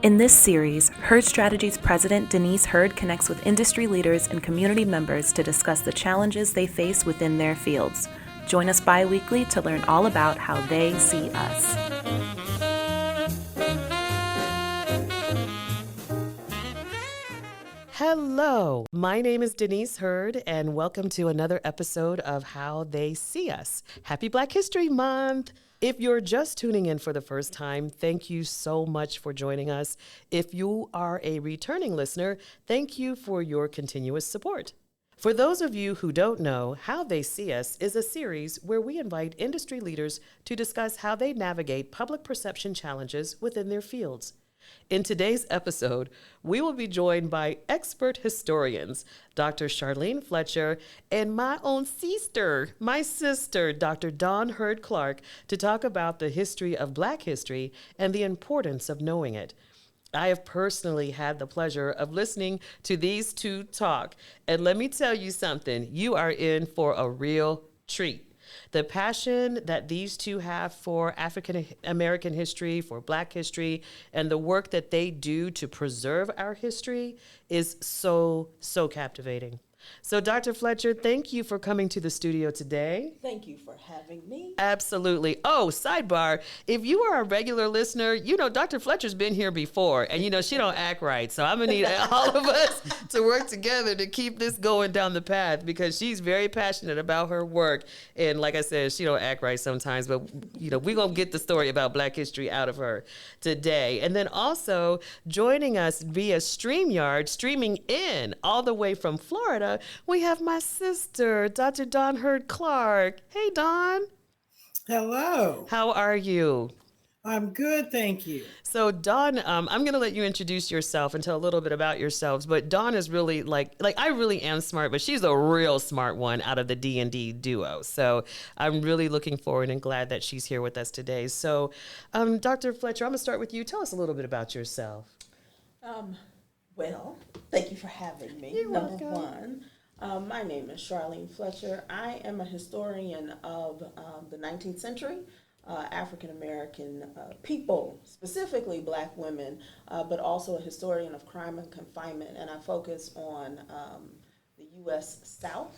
In this series, Herd Strategies President Denise Herd connects with industry leaders and community members to discuss the challenges they face within their fields. Join us bi-weekly to learn all about how they see us. Hello, my name is Denise Herd, and welcome to another episode of How They See Us. Happy Black History Month! If you're just tuning in for the first time, thank you so much for joining us. If you are a returning listener, thank you for your continuous support. For those of you who don't know, How They See Us is a series where we invite industry leaders to discuss how they navigate public perception challenges within their fields. In today's episode, we will be joined by expert historians, Dr. Charlene Fletcher, and my own sister, Dr. Dawn Herd Clark, to talk about the history of Black history and the importance of knowing it. I have personally had the pleasure of listening to these two talk, and let me tell you something, you are in for a real treat. The passion that these two have for African American history, for Black history, and the work that they do to preserve our history is so captivating. So, Dr. Fletcher, thank you for coming to the studio today. Thank you for having me. Absolutely. Oh, sidebar, if you are a regular listener, you know Dr. Fletcher's been here before, and you know she don't act right. So I'm going to need all of us to work together to keep this going down the path because she's very passionate about her work. And like I said, she don't act right sometimes, but you know, we're going to get the story about Black history out of her today. And then also joining us via StreamYard, streaming in all the way from Florida, we have my sister, Dr. Dawn Herd Clark. Hey, Dawn. Hello. How are you? I'm good, thank you. So, Dawn, I'm going to let you introduce yourself and tell a little bit about yourselves. But Dawn is really like I really am smart, but she's a real smart one out of the D&D duo. So I'm really looking forward and glad that she's here with us today. So, Dr. Fletcher, I'm going to start with you. Tell us a little bit about yourself. Well, thank you for having me. You're Number welcome. one, my name is Charlene Fletcher. I am a historian of the 19th century, African American people, specifically Black women, but also a historian of crime and confinement. And I focus on the U.S. South.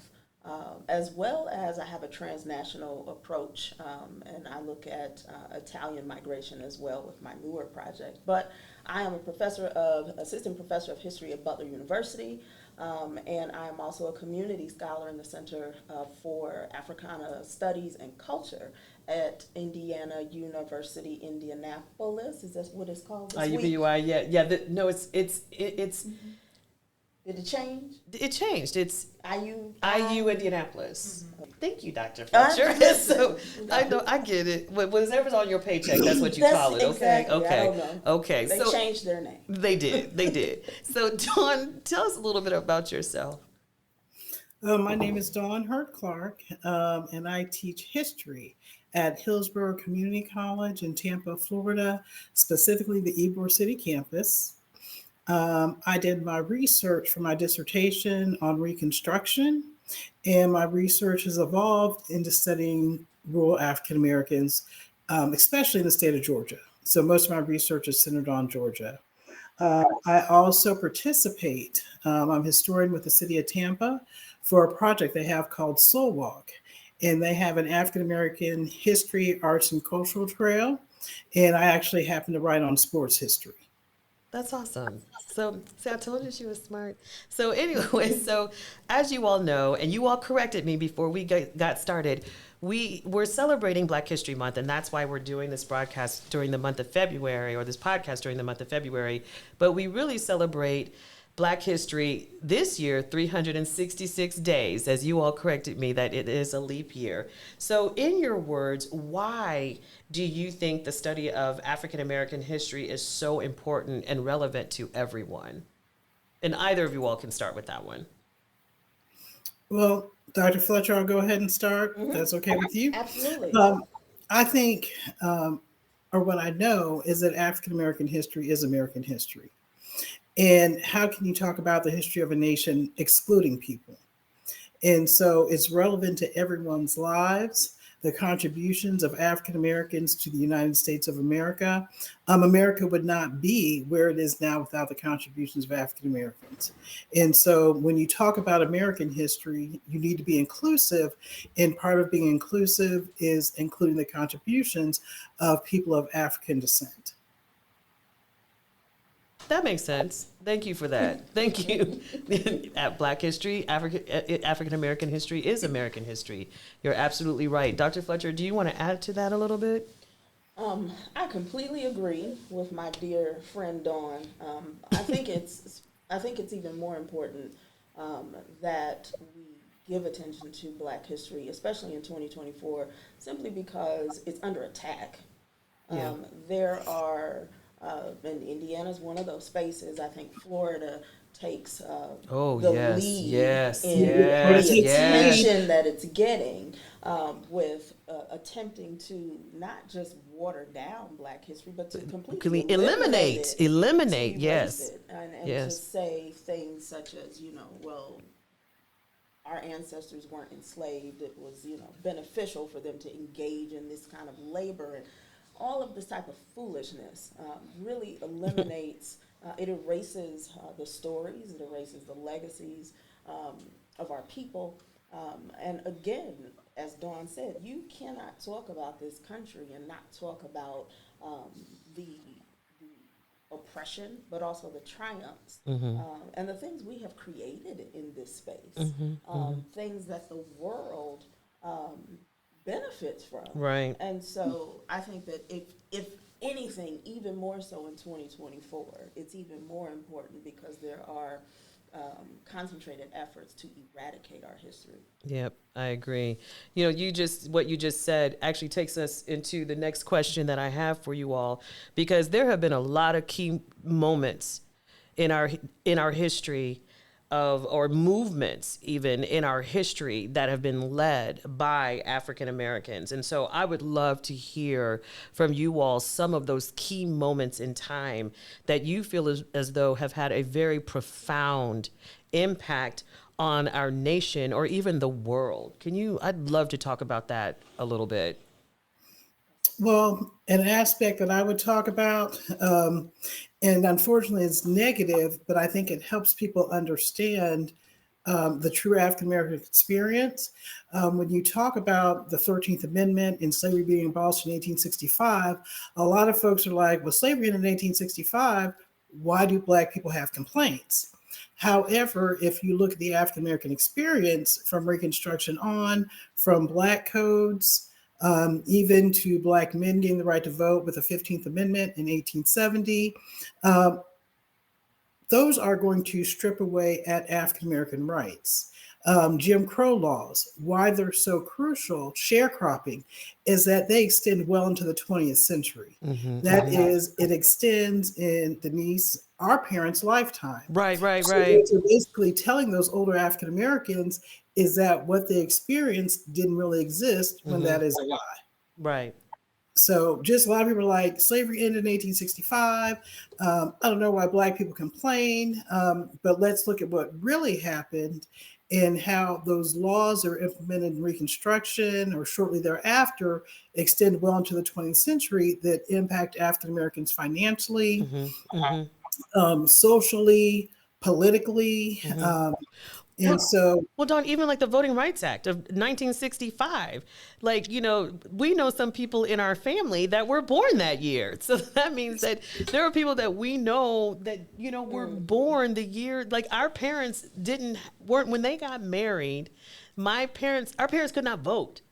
As well as I have a transnational approach, and I look at Italian migration as well with my newer project. But I am assistant professor of history at Butler University, and I am also a community scholar in the Center for Africana Studies and Culture at Indiana University, Indianapolis. Is that what it's called this week? UBUI, yeah. No, it's. Did it change? It changed. It's IU Indianapolis. Mm-hmm. Thank you, Dr. Fletcher. So I know I get it. Whatever's on your paycheck, that's what you call it. Okay. Exactly. Okay. I don't know. Okay. They changed their name. They did. So Dawn, tell us a little bit about yourself. My name is Dawn Herd Clark, and I teach history at Hillsborough Community College in Tampa, Florida, specifically the Ybor City campus. I did my research for my dissertation on Reconstruction, and my research has evolved into studying rural African Americans, especially in the state of Georgia. So most of my research is centered on Georgia. I also participate, I'm a historian with the city of Tampa for a project they have called Soul Walk, and they have an African American history, arts, and cultural trail, and I actually happen to write on sports history. That's awesome. So, see, I told you she was smart. So anyway, so as you all know, and you all corrected me before we got started, we're celebrating Black History Month, and that's why we're doing this broadcast during the month of February, or this podcast during the month of February. But we really celebrate Black history this year, 366 days, as you all corrected me that it is a leap year. So in your words, why do you think the study of African American history is so important and relevant to everyone? And either of you all can start with that one. Well, Dr. Fletcher, I'll go ahead and start. Mm-hmm. That's okay with you? Absolutely. I think, or what I know, is that African American history is American history. And how can you talk about the history of a nation excluding people? And so it's relevant to everyone's lives. the contributions of African Americans to the United States of America, America would not be where it is now without the contributions of African Americans. And so when you talk about American history, you need to be inclusive. And part of being inclusive is including the contributions of people of African descent. That makes sense. Thank you for that. Thank you. Black history, African American history is American history. You're absolutely right. Dr. Fletcher, do you want to add to that a little bit? I completely agree with my dear friend Dawn. I think it's even more important that we give attention to Black history, especially in 2024, simply because it's under attack. Yeah. There are, and Indiana's one of those spaces. I think Florida takes the lead in the attention that it's getting with attempting to not just water down Black history, but to completely eliminate yes. and to say things such as, well, our ancestors weren't enslaved. It was, beneficial for them to engage in this kind of labor, and all of this type of foolishness really eliminates. It erases the stories. It erases the legacies of our people. And again, as Dawn said, you cannot talk about this country and not talk about the oppression, but also the triumphs and the things we have created in this space, things that the world benefits from. Right. And so I think that if anything, even more so in 2024, it's even more important because there are concentrated efforts to eradicate our history. Yep, I agree. What you just said actually takes us into the next question that I have for you all, because there have been a lot of key moments in our history or movements even in our history that have been led by African Americans. And so I would love to hear from you all some of those key moments in time that you feel as though have had a very profound impact on our nation or even the world. I'd love to talk about that a little bit. Well, an aspect that I would talk about, and unfortunately it's negative, but I think it helps people understand the true African American experience. When you talk about the 13th Amendment and slavery being abolished in 1865, a lot of folks are like, well, slavery ended in 1865, why do Black people have complaints? However, if you look at the African American experience from Reconstruction on, from Black codes, even to Black men getting the right to vote with the 15th Amendment in 1870, those are going to strip away at African American rights. Jim Crow laws, why they're so crucial, sharecropping, is that they extend well into the 20th century. That is, it extends in Denise, our parents' lifetime. Right. So what they're basically telling those older African Americans is that what they experienced didn't really exist when that is a lie. Right. So just a lot of people are like, slavery ended in 1865. I don't know why Black people complain, but let's look at what really happened and how those laws are implemented in Reconstruction or shortly thereafter extend well into the 20th century that impact African Americans financially, socially, politically. Well, Dawn, even like the Voting Rights Act of 1965, we know some people in our family that were born that year. So that means that there are people that we know that, were born the year, like our parents weren't, when they got married, our parents could not vote.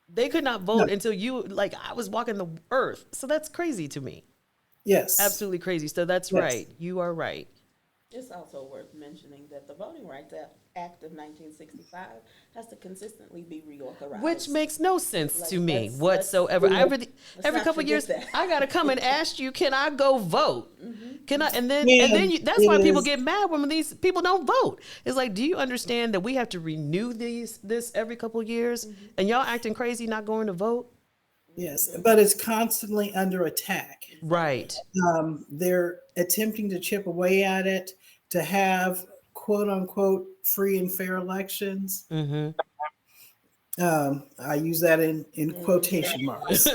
They could not vote until I was walking the earth. So that's crazy to me. Yes. Absolutely crazy. So that's right. You are right. It's also worth mentioning that the Voting Rights Act of 1965 has to consistently be reauthorized. Which makes no sense to me whatsoever. Every couple of years, I got to come and ask you, can I go vote? Can I? And then that's why people get mad when these people don't vote. It's like, do you understand that we have to renew this every couple of years? And y'all acting crazy not going to vote? Yes, but it's constantly under attack. Right. They're attempting to chip away at it, to have quote unquote free and fair elections. I use that in quotation marks.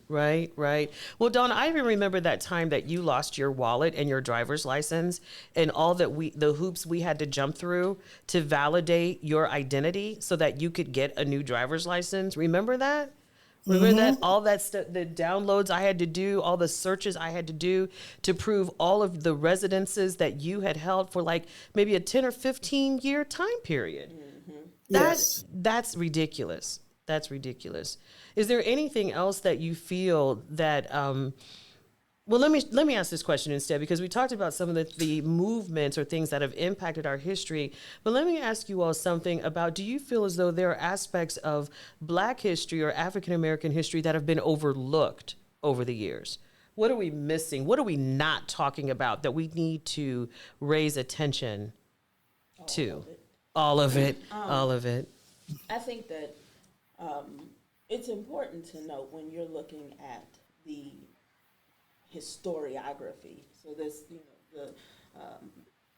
Right, right. Well, Dawn, I even remember that time that you lost your wallet and your driver's license and all the hoops we had to jump through to validate your identity so that you could get a new driver's license. Remember that? Remember that all that stuff, the downloads I had to do, all the searches I had to do to prove all of the residences that you had held for like maybe a 10 or 15-year time period. Yes. That's ridiculous. That's ridiculous. Is there anything else that you feel that well, let me ask this question instead, because we talked about some of the movements or things that have impacted our history. But let me ask you all something about, do you feel as though there are aspects of Black history or African American history that have been overlooked over the years? What are we missing? What are we not talking about that we need to raise attention to? All of it. All of it. I think that it's important to note when you're looking at the historiography. So this,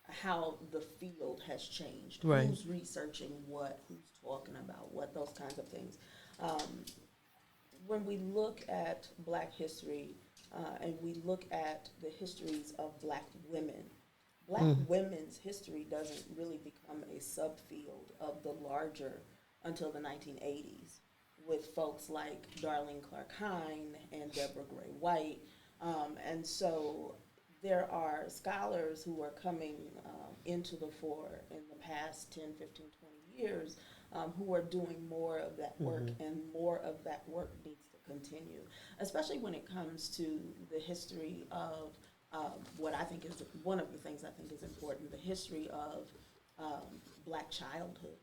how the field has changed. Right. Who's researching what? Who's talking about what? Those kinds of things. When we look at Black history and we look at the histories of Black women, Black women's history doesn't really become a subfield of the larger until the 1980s, with folks like Darlene Clark Hine and Deborah Gray White. And so there are scholars who are coming into the fore in the past 10, 15, 20 years who are doing more of that work, and more of that work needs to continue, especially when it comes to the history of what I think is one of the things I think is important, the history of Black childhood,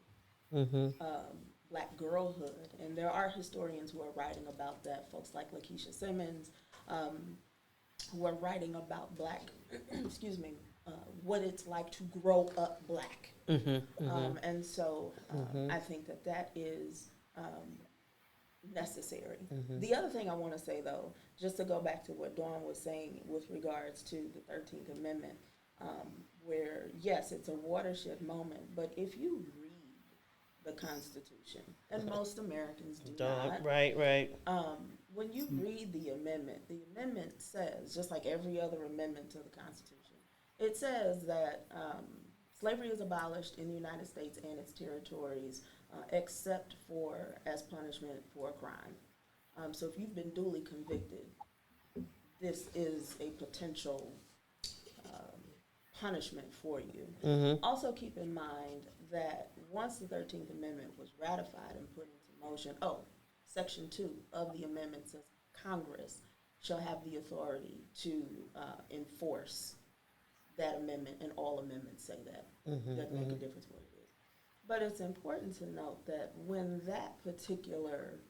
Black girlhood. And there are historians who are writing about that, folks like Lakeisha Simmons, who are writing about Black, excuse me, what it's like to grow up Black. And so I think that that is necessary. The other thing I want to say, though, just to go back to what Dawn was saying with regards to the 13th Amendment, where, yes, it's a watershed moment, but if you read the Constitution, and most Americans do not, Right. when you read the amendment says, just like every other amendment to the Constitution, it says that slavery is abolished in the United States and its territories, except for as punishment for a crime. So if you've been duly convicted, this is a potential punishment for you. Also keep in mind that once the 13th Amendment was ratified and put into motion, Section 2 of the amendment says Congress shall have the authority to enforce that amendment, and all amendments say that. Doesn't make a difference what it is. But it's important to note that when that particular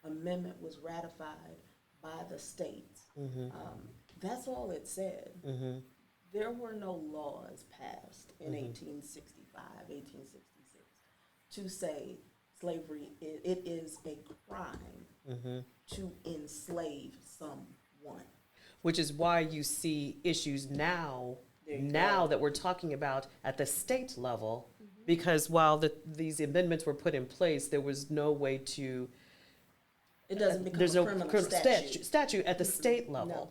amendment was ratified by the states, that's all it said. There were no laws passed in 1865, 1866 to say slavery, it is a crime to enslave someone. Which is why you see issues now that we're talking about at the state level, because while these amendments were put in place, there was no way to. It doesn't become there's a no criminal statute at the state level. No.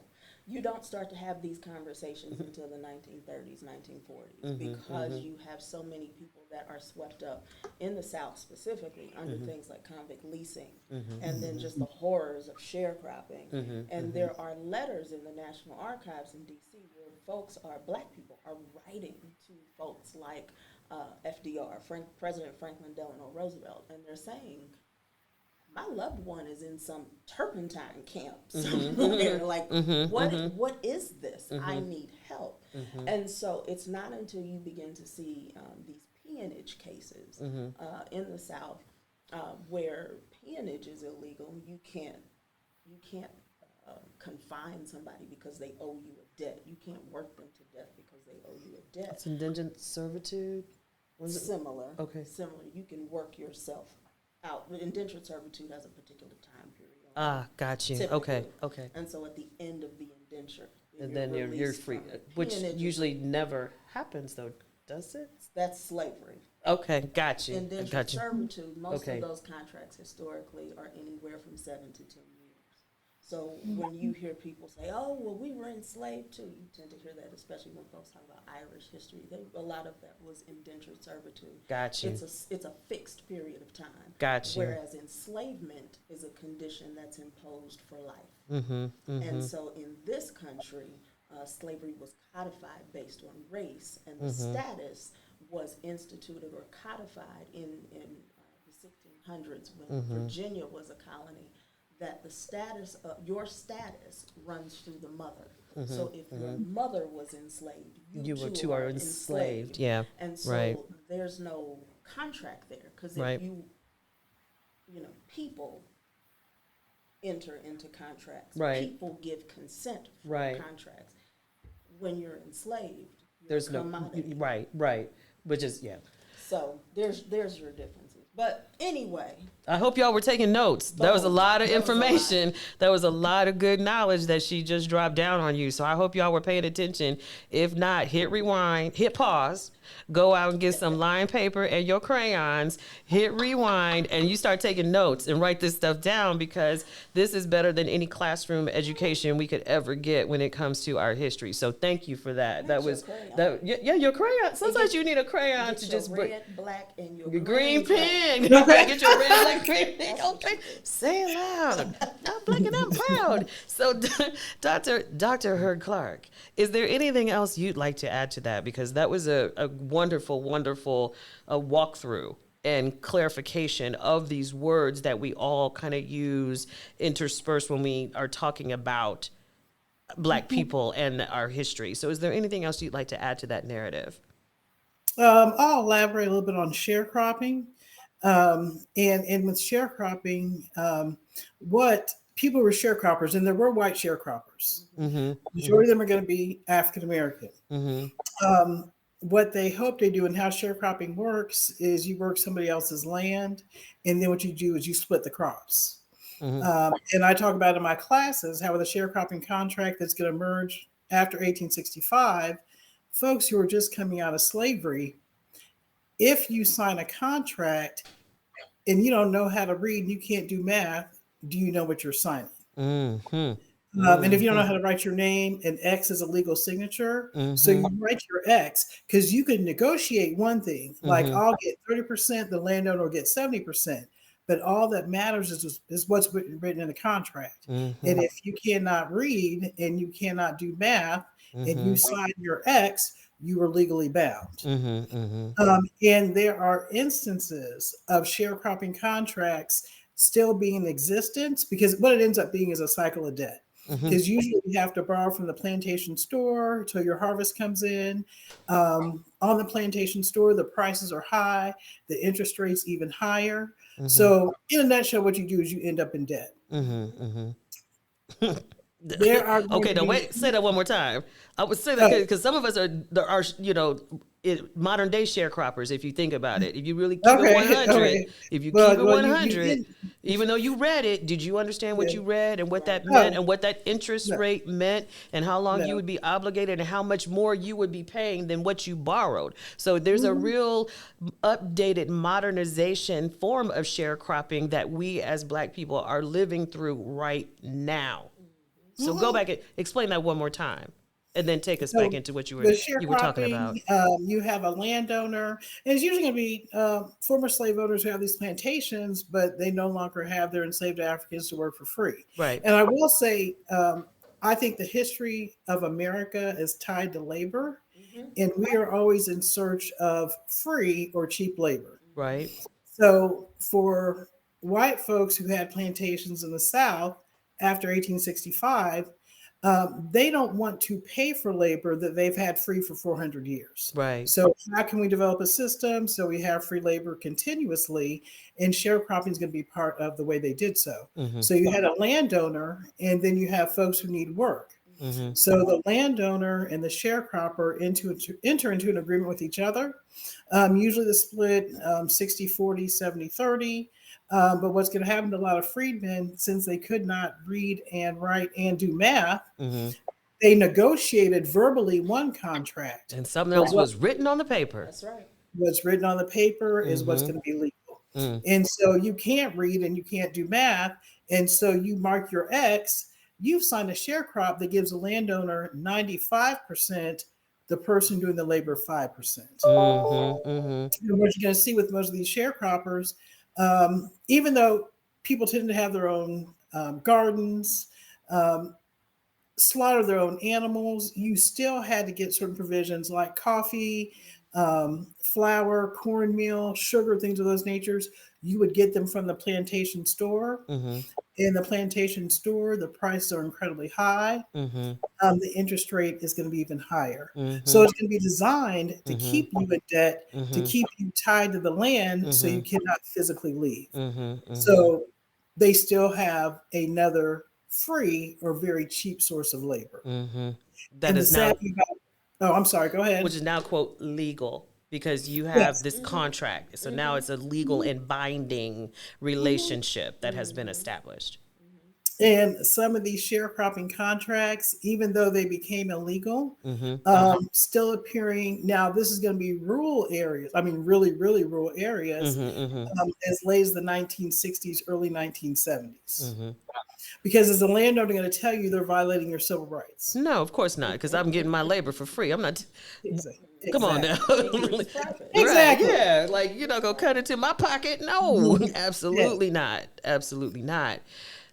You don't start to have these conversations until the 1930s, 1940s, because you have so many people that are swept up in the South specifically under things like convict leasing, and then just the horrors of sharecropping. And there are letters in the National Archives in D.C. where Black people are writing to folks like FDR, President Franklin Delano Roosevelt, and they're saying, my loved one is in some turpentine camp somewhere. What is this? I need help. And so it's not until you begin to see these peonage cases in the South where peonage is illegal. You can't confine somebody because they owe you a debt. You can't work them to death because they owe you a debt. It's indentured servitude. Similar. Okay. Similar. You can work yourself out. Indentured servitude has a particular time period. Got you. Typically. Okay. And so at the end of the indenture, And then you're free, which usually never happens, though, does it? That's slavery. Okay, got you. Indentured Got you. servitude, most Okay. of those contracts historically are anywhere from 7 to 10 years. So when you hear people say, "Oh, well, we were enslaved too," you tend to hear that, especially when folks talk about Irish history. A lot of that was indentured servitude. Got you. It's a fixed period of time. Got you. Whereas enslavement is a condition that's imposed for life. Mm-hmm. And so in this country, slavery was codified based on race, and the status was instituted or codified in the 1600s when Virginia was a colony, that the status of your status runs through the mother. So if your mother was enslaved, you too are enslaved. Yeah. And so Right. there's no contract there, because if Right. people enter into contracts. Right. People give consent for Right. contracts. When you're enslaved, you're There's no commodity. right, which is So there's your differences. But anyway, I hope y'all were taking notes. That was a lot of That was a lot. information. That was a lot of good knowledge that she just dropped down on you. So I hope y'all were paying attention. If not, hit rewind, hit pause, go out and get some line paper and your crayons, hit rewind, and you start taking notes and write this stuff down, because this is better than any classroom education we could ever get when it comes to our history. So thank you for that. That Get your was crayon. your crayon. Sometimes you need a crayon get to your just bring. red, black, and your Your green pen. pen. You gotta get your red black green pen. Okay. Say it loud. I'm black and I'm proud. So, Dr. Hurd Clark, is there anything else you'd like to add to that? Because that was a wonderful, wonderful walkthrough and clarification of these words that we all kind of use interspersed when we are talking about Black people and our history. So is there anything else you'd like to add to that narrative? I'll elaborate a little bit on sharecropping. And with sharecropping, what people were sharecroppers, and there were white sharecroppers. Mm-hmm. Majority of them are going to be African American. Mm-hmm. What they hope they do and how sharecropping works is you work somebody else's land, and then what you do is you split the crops. Mm-hmm. And I talk about in my classes how with a sharecropping contract that's going to emerge after 1865, folks who are just coming out of slavery, if you sign a contract and you don't know how to read and you can't do math, do you know what you're signing? Mm-hmm. And if you don't know how to write your name, an X is a legal signature. So you write your X, because you could negotiate one thing, like I'll get 30%, the landowner will get 70%. But all that matters is what's written in the contract. And if you cannot read and you cannot do math and you sign your X, you are legally bound. And there are instances of sharecropping contracts still being in existence, because what it ends up being is a cycle of debt. Because usually you have to borrow from the plantation store until your harvest comes in. On the plantation store, the prices are high, the interest rates even higher. So in a nutshell, what you do is you end up in debt. There are Okay, now wait, say that one more time. I would say that because some of us are modern day sharecroppers, if you think about it. If you really keep it 100, if you keep it 100, even though you read it, did you understand what you read and what that meant and what that interest rate meant and how long you would be obligated and how much more you would be paying than what you borrowed? So there's a real updated modernization form of sharecropping that we as Black people are living through right now. So go back and explain that one more time, and then take us back into what you were talking about. You have a landowner, and it's usually going to be former slave owners who have these plantations, but they no longer have their enslaved Africans to work for free. Right. And I will say, I think the history of America is tied to labor, and we are always in search of free or cheap labor. Right. So for white folks who had plantations in the South, after 1865, they don't want to pay for labor that they've had free for 400 years. Right. So how can we develop a system so we have free labor continuously? And sharecropping is going to be part of the way they did so. So you had a landowner, and then you have folks who need work. So the landowner and the sharecropper enter into an agreement with each other. Usually the split 60-40, 70-30. But what's going to happen to a lot of freedmen, since they could not read and write and do math, they negotiated verbally one contract. And something else was written on the paper. That's right. What's written on the paper is what's Mm-hmm. going to be legal. Mm. And so you can't read and you can't do math. And so you mark your X. You've signed a sharecrop that gives the landowner 95%, the person doing the labor 5%. Mm-hmm. Mm-hmm. And what you're going to see with most of these sharecroppers, even though people tend to have their own gardens, um, slaughter their own animals, you still had to get certain provisions like coffee, flour, cornmeal, sugar, things of those natures. You would get them from the plantation store. Mm-hmm. In the plantation store, the prices are incredibly high. Mm-hmm. The interest rate is going to be even higher. So Mm-hmm. it's going to be designed to Mm-hmm. keep you in debt, to Mm-hmm. keep you tied to the land so Mm-hmm. you cannot physically leave. Mm-hmm. Mm-hmm. So they still have another free or very cheap source of labor. Mm-hmm. That And the is sad now, thing about, oh, I'm sorry, go which ahead. is now quote legal because you have Yes. this contract. So now it's a legal and binding relationship that has been established. And some of these sharecropping contracts, even though they became illegal, Mm-hmm. still appearing now. This is going to be rural areas. I mean, really, really rural areas, Mm-hmm. Mm-hmm. as late as the 1960s, early 1970s. Mm-hmm. Because as a landowner, going to tell you they're violating your civil rights. No, of course not, because I'm getting my labor for free. I'm not. Come on now. It's private. Right, Exactly. yeah. Like, you're not going to cut into my pocket? No, absolutely not. Absolutely not.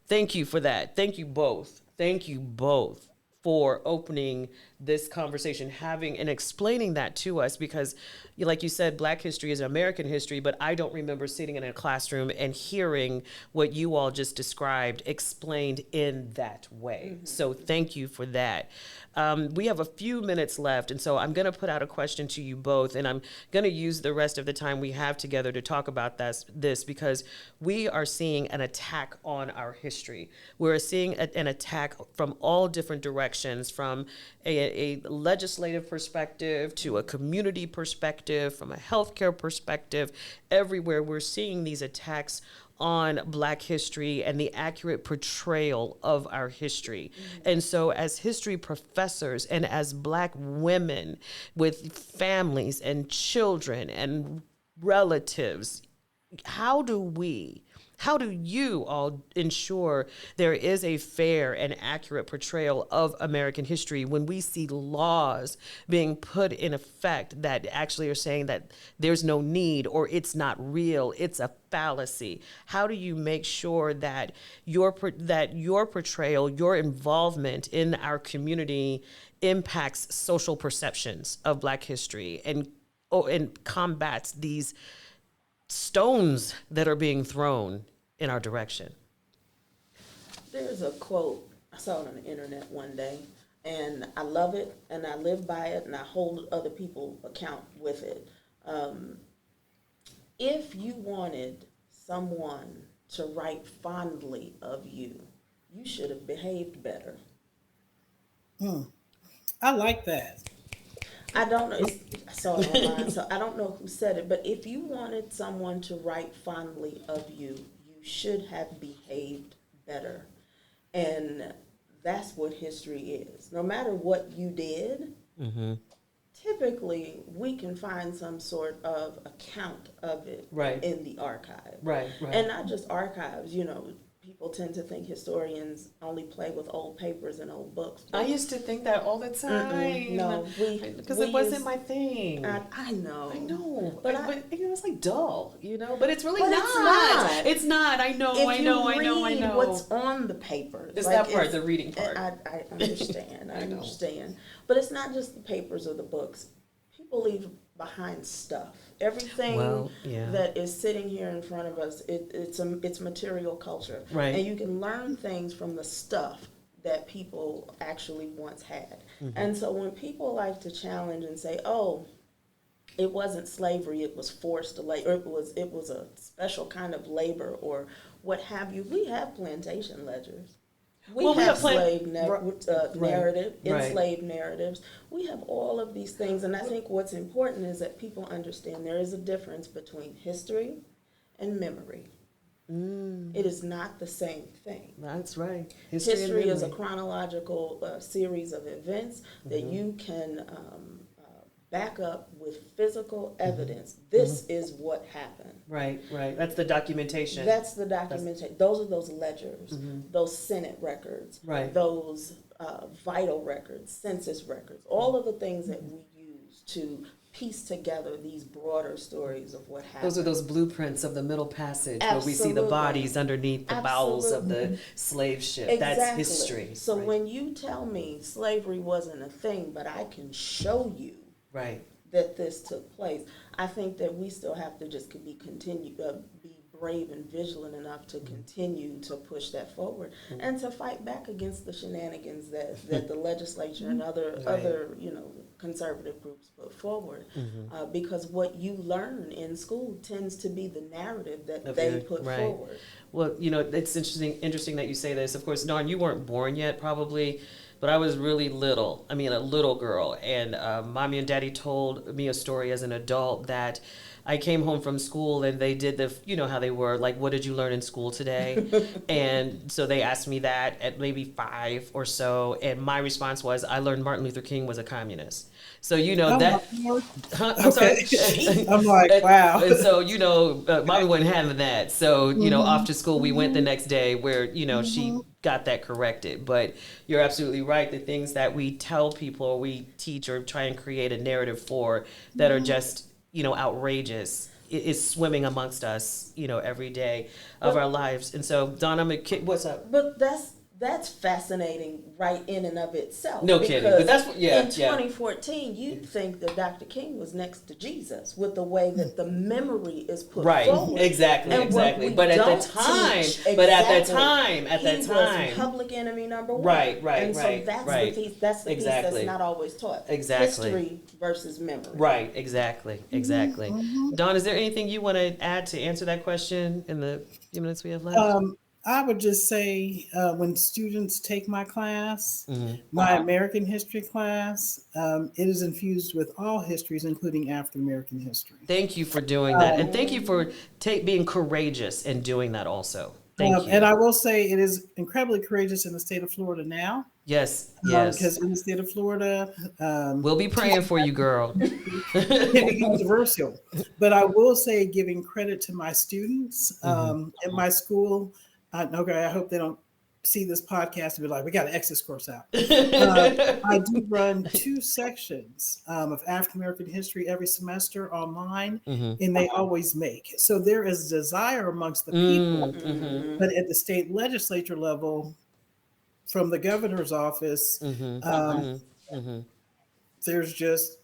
Thank you for that. Thank you both. Thank you both for opening this conversation, having and explaining that to us because, like you said, Black history is American history, but I don't remember sitting in a classroom and hearing what you all just described explained in that way. So thank you for that. We have a few minutes left, and so I'm going to put out a question to you both, and I'm going to use the rest of the time we have together to talk about this because we are seeing an attack on our history. We're seeing an attack from all different directions, from a legislative perspective to a community perspective, from a healthcare perspective. Everywhere we're seeing these attacks on Black history and the accurate portrayal of our history. And so, as history professors and as Black women with families and children and relatives, how do you all ensure there is a fair and accurate portrayal of American history when we see laws being put in effect that actually are saying that there's no need or it's not real, it's a fallacy? How do you make sure that your portrayal, your involvement in our community impacts social perceptions of Black history and combats these stones that are being thrown in our direction? There's a quote I saw it on the internet one day, and I love it, and I live by it, and I hold other people account with it. If you wanted someone to write fondly of you, you should have behaved better. I like that. I don't know. I saw it online, so I don't know who said it. But if you wanted someone to write fondly of you, you should have behaved better. And that's what history is. No matter what you did, typically we can find some sort of account of it Right. in the archive. Right. And not just archives, people tend to think historians only play with old papers and old books. I used to think that all the time. No, because we it wasn't use- my thing. I know. I know, But but it's like dull, But it's really But not. it's not. It's not. I know. If I you know. read I know. what's on the paper. It's that part, the reading part. I understand. I know. understand. But it's not just the papers or the books. People leave behind stuff. Everything Well, yeah. that is sitting here in front of us, it's material culture. Right. And you can learn things from the stuff that people actually once had. And so when people like to challenge and say, "Oh, it wasn't slavery, it was forced labor, it was a special kind of labor," or what have you, we have plantation ledgers. We have slave narrative, enslaved narratives. We have all of these things, and I think what's important is that people understand there is a difference between history and memory. It is not the same thing. That's right. History is a chronological series of events that you can back up with physical evidence. This is what happened. Right. That's the documentation. That's the documentation. Those are those ledgers, those Senate records, Right. those vital records, census records, all of the things that we use to piece together these broader stories of what happened. Those are those blueprints of the Middle Passage where we see the Absolutely. bodies underneath the bowels of the Absolutely. slave ship. Exactly. That's history. So right. when you tell me slavery wasn't a thing, but I can show you Right. that this took place, I think that we still have to just be brave and vigilant enough to continue to push that forward and to fight back against the shenanigans that the legislature and other conservative groups put forward, because what you learn in school tends to be the narrative that they put forward. Well, it's interesting that you say this. Of course, Dawn, you weren't born yet, probably, but I was really little. I mean, a little girl, and mommy and daddy told me a story as an adult that I came home from school and they did how they were, like, what did you learn in school today? And so they asked me that at maybe 5 or so. And my response was, I learned Martin Luther King was a communist. So, that. I'm Okay. sorry. I'm like, wow. And so, mommy wasn't having that. So, off to school, we went the next day where, she got that corrected. But you're absolutely right. The things that we tell people or we teach or try and create a narrative for that are just, outrageous is swimming amongst us, every day of our lives. And so, Donna what's up? But that's fascinating right in and of itself. No kidding. But that's in 2014, you'd think that Dr. King was next to Jesus with the way that the memory is put forward. Exactly. But at the time, he was public enemy number one. Right. And so that's the piece that's not always taught. Exactly. History versus memory. Right. Exactly. Dawn, is there anything you want to add to answer that question in the few minutes we have left? I would just say when students take my class, my American history class, it is infused with all histories, including African American history. Thank you for doing that. And thank you for being courageous and doing that also. Thank you. And I will say it is incredibly courageous in the state of Florida now. Yes. Because in the state of Florida, we'll be praying for you, girl. it can be controversial. But I will say, giving credit to my students in my school, I hope they don't see this podcast and be like, we got to X this course out. I do run 2 sections of African American history every semester online, and they always make. So there is desire amongst the people, but at the state legislature level, from the governor's office, there's just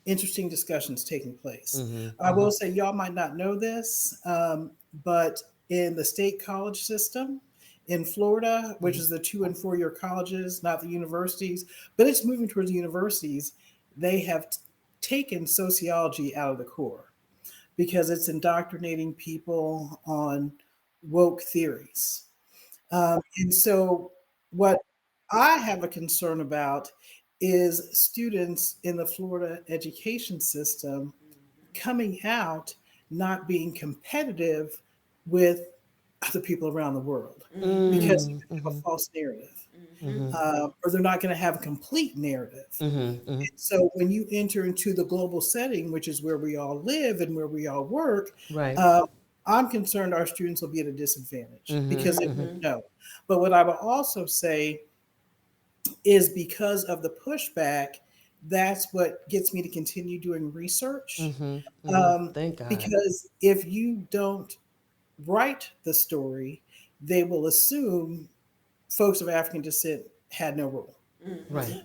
interesting discussions taking place. I will say, y'all might not know this, but in the state college system in Florida, which is the 2- and 4-year colleges, not the universities, but it's moving towards the universities, they have taken sociology out of the core because it's indoctrinating people on woke theories. And so what I have a concern about is students in the Florida education system coming out not being competitive with other people around the world because they have a false narrative, or they're not going to have a complete narrative. And so when you enter into the global setting, which is where we all live and where we all work, I'm concerned our students will be at a disadvantage because they won't know. But what I will also say is because of the pushback, that's what gets me to continue doing research. Thank God. Because if you don't write the story, they will assume folks of African descent had no role. Right.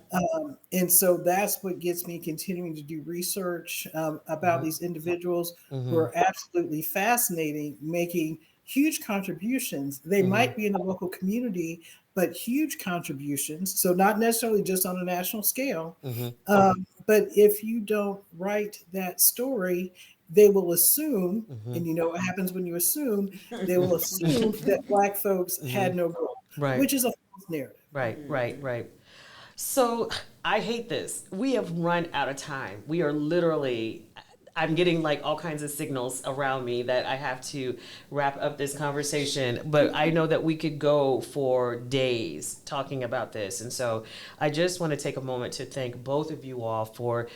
And so that's what gets me continuing to do research about these individuals who are absolutely fascinating, making huge contributions. They might be in the local community, but huge contributions. So not necessarily just on a national scale. But if you don't write that story, they will assume, and you know what happens when you assume, they will assume that Black folks had no role, which is a false narrative. Right. So I hate this. We have run out of time. We are literally I'm getting like all kinds of signals around me that I have to wrap up this conversation, but I know that we could go for days talking about this. And so I just want to take a moment to thank both of you all for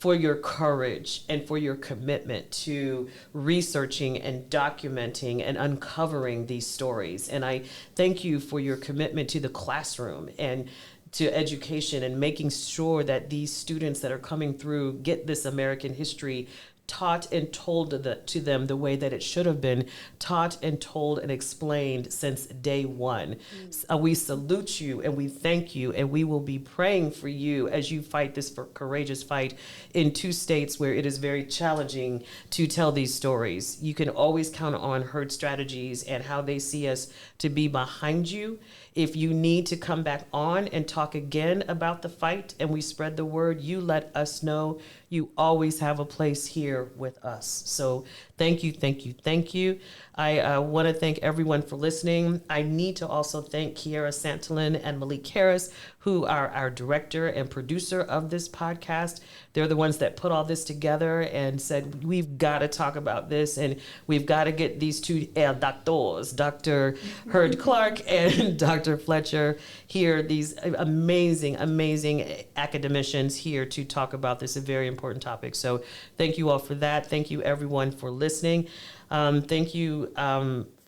your courage and for your commitment to researching and documenting and uncovering these stories. And I thank you for your commitment to the classroom and to education and making sure that these students that are coming through get this American history taught and told to them the way that it should have been taught and told and explained since day one. We salute you and we thank you, and we will be praying for you as you fight this courageous fight in 2 states where it is very challenging to tell these stories. You can always count on Heard Strategies and How They See Us to be behind you. If you need to come back on and talk again about the fight and we spread the word, you let us know. You always have a place here with us. So thank you, thank you, thank you. I want to thank everyone for listening. I need to also thank Kiara Santolin and Malik Harris, who are our director and producer of this podcast. They're the ones that put all this together and said, we've got to talk about this and we've got to get these two doctors, Dr. Heard Clark and Dr. Fletcher here, these amazing, amazing academicians here to talk about this, a very important topic. So thank you all for that. Thank you everyone for listening. Thank you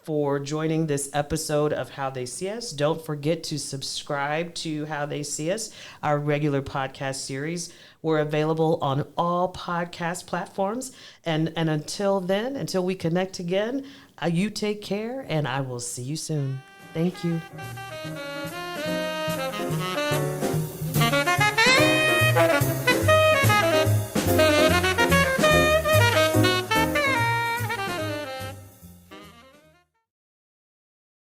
for joining this episode of How They See Us. Don't forget to subscribe to How They See Us, our regular podcast series. We're available on all podcast platforms. And until then, until we connect again, you take care and I will see you soon. Thank you.